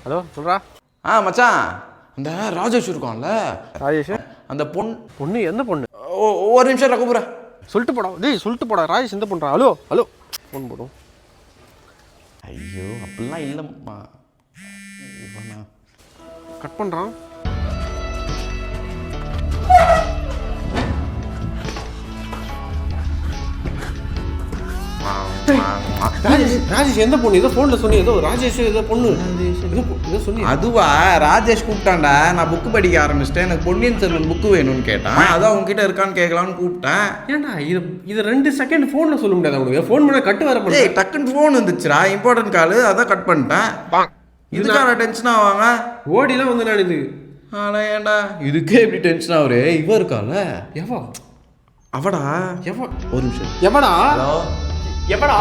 Hello சொல்கிறா. மச்சான் அந்த ராஜேஷ் இருக்கான்ல, ராஜேஷ் அந்த பொண்ணு எந்த பொண்ணு? ஒரு நிமிஷம் கூப்பிட்றேன். சொல்லிட்டு போடா சொல்லிட்டு போடா. ராஜேஷ் எந்த பண்ணுறான்? ஹலோ ஹலோ ஃபோன் போடும். ஐயோ அப்படிலாம் இல்லைம்மா, இவனா கட் பண்ணுறான். ராஜேஷ் எந்த பொண்ணு? ஏதோ ஃபோனில் சொன்னி, ஏதோ ராஜேஷ் ஏதோ பொண்ணு ஏதோ சொன்னி. அதுவா? ராஜேஷ் கூப்பிட்டான்டா. நான் புக்கு படிக்க ஆரம்பிச்சிட்டேன், எனக்கு பொன்னியின் செல்வன் புக்கு வேணும்னு கேட்டான். அதான் உங்ககிட்ட இருக்கான்னு கேட்கலான்னு கூப்பிட்டேன். ஏன்டா இது 2 செகண்ட் ஃபோனில் சொல்ல முடியாது உங்களுக்கு? ஃபோன் பண்ண கட்டு வர பண்ணி டக்குன்னு ஃபோன் வந்துச்சுரா, இம்பார்ட்டன்ட் காலு, அதான் கட் பண்ணிட்டேன். இதுக்கான டென்ஷன் ஆவாங்க. ஓடிலாம் வந்து நான் இது ஆனால் ஏன்டா இதுக்கே எப்படி டென்ஷன் ஆகுறே? இவ இருக்கால, எவா அவடா. எவா? ஒரு நிமிஷம். எவடா? ஹலோ எவடா?